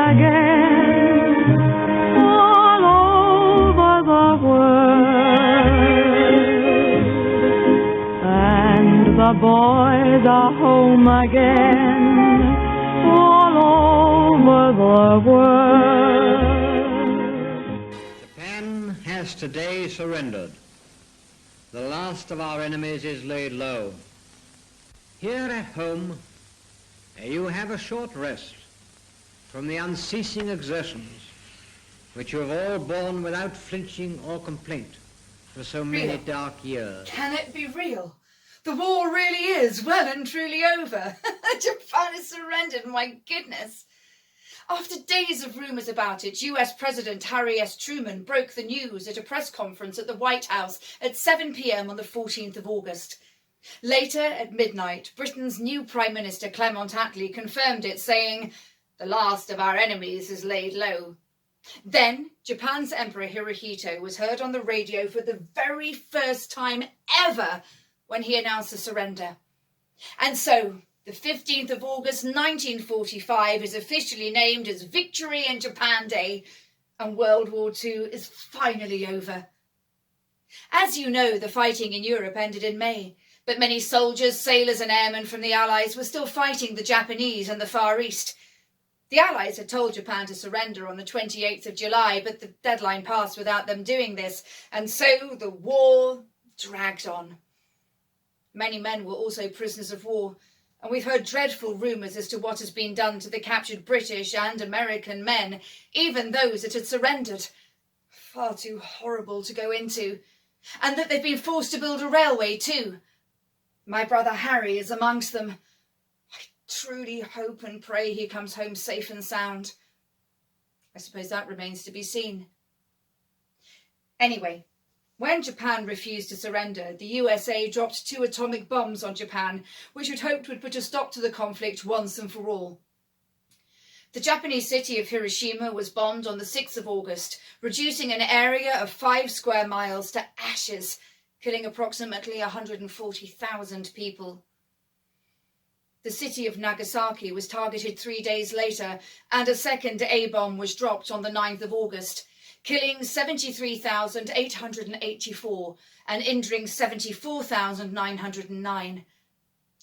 again all over the world. And the boys are home again all over the world. Japan has today surrendered. The last of our enemies is laid low. Here at home, you have a short rest from the unceasing exertions which you have all borne without flinching or complaint for so many dark years. Can it be real? The war really is well and truly over. Japan has surrendered, my goodness. After days of rumours about it, US President Harry S. Truman broke the news at a press conference at the White House at 7 p.m. on the 14th of August. Later, at midnight, Britain's new Prime Minister Clement Attlee confirmed it, saying, "The last of our enemies is laid low." Then, Japan's Emperor Hirohito was heard on the radio for the very first time ever when he announced the surrender. And so, the 15th of August 1945 is officially named as Victory in Japan Day, and World War II is finally over. As you know, the fighting in Europe ended in May, but many soldiers, sailors and airmen from the Allies were still fighting the Japanese in the Far East. The Allies had told Japan to surrender on the 28th of July, but the deadline passed without them doing this, and so the war dragged on. Many men were also prisoners of war, and we've heard dreadful rumours as to what has been done to the captured British and American men, even those that had surrendered. Far too horrible to go into. And that they've been forced to build a railway too. My brother Harry is amongst them. I truly hope and pray he comes home safe and sound. I suppose that remains to be seen. Anyway, when Japan refused to surrender, the USA dropped 2 atomic bombs on Japan, which it hoped would put a stop to the conflict once and for all. The Japanese city of Hiroshima was bombed on the 6th of August, reducing an area of 5 square miles to ashes, killing approximately 140,000 people. The city of Nagasaki was targeted 3 days later, and a second A-bomb was dropped on the 9th of August, killing 73,884 and injuring 74,909.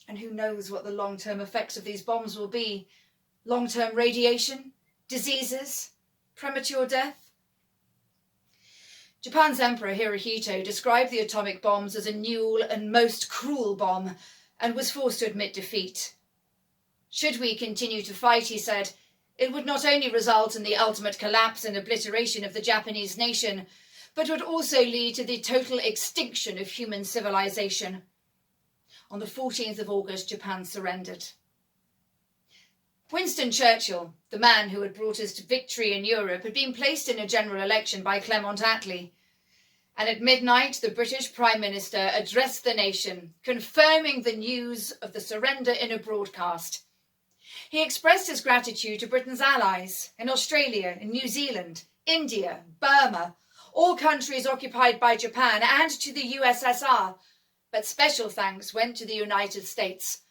And who knows what the long-term effects of these bombs will be? Long-term radiation? Diseases? Premature death? Japan's Emperor Hirohito described the atomic bombs as a new and most cruel bomb and was forced to admit defeat. Should we continue to fight, he said, it would not only result in the ultimate collapse and obliteration of the Japanese nation, but would also lead to the total extinction of human civilization. On the 14th of August, Japan surrendered. Winston Churchill, the man who had brought us to victory in Europe, had been placed in a general election by Clement Attlee. And at midnight, the British Prime Minister addressed the nation, confirming the news of the surrender in a broadcast. He expressed his gratitude to Britain's allies in Australia, in New Zealand, India, Burma, all countries occupied by Japan, and to the USSR, but special thanks went to the United States,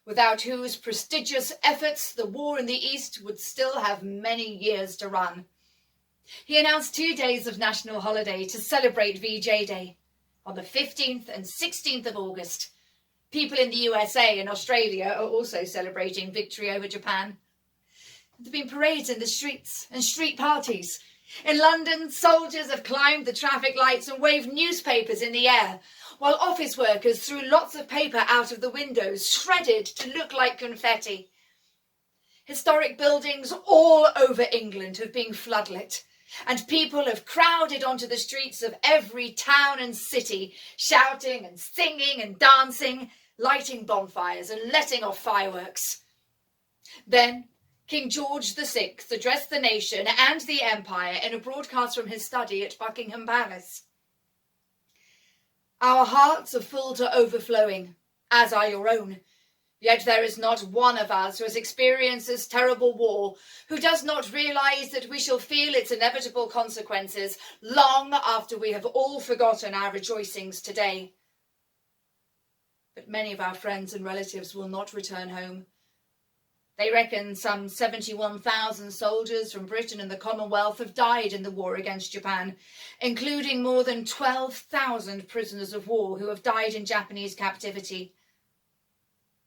without whose prestigious efforts the war in the East would still have many years to run. He announced 2 days of national holiday to celebrate VJ Day on the 15th and 16th of August. People in the USA and Australia are also celebrating victory over Japan. There have been parades in the streets and street parties. In London, soldiers have climbed the traffic lights and waved newspapers in the air, while office workers threw lots of paper out of the windows, shredded to look like confetti. Historic buildings all over England have been floodlit, and people have crowded onto the streets of every town and city, shouting and singing and dancing, lighting bonfires and letting off fireworks. Then King George VI addressed the nation and the empire in a broadcast from his study at Buckingham Palace. Our hearts are full to overflowing, as are your own. Yet there is not one of us who has experienced this terrible war who does not realise that we shall feel its inevitable consequences long after we have all forgotten our rejoicings today. But many of our friends and relatives will not return home. They reckon some 71,000 soldiers from Britain and the Commonwealth have died in the war against Japan, including more than 12,000 prisoners of war who have died in Japanese captivity.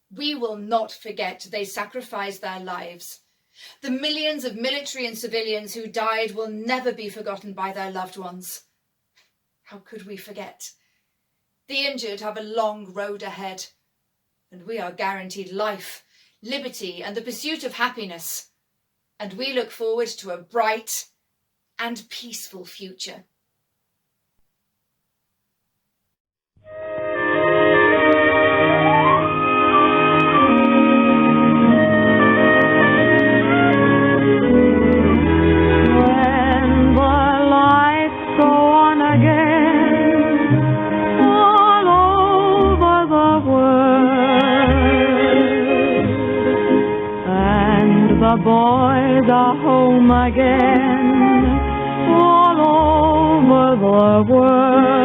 We will not forget they sacrificed their lives. The millions of military and civilians who died will never be forgotten by their loved ones. How could we forget? The injured have a long road ahead, and we are guaranteed life, liberty, and the pursuit of happiness. And we look forward to a bright and peaceful future. The boys are home again, all over the world,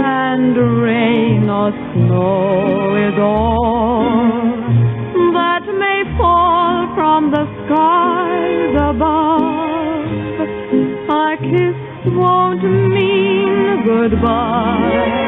and rain or snow is all that may fall from the skies above. A kiss won't mean goodbye.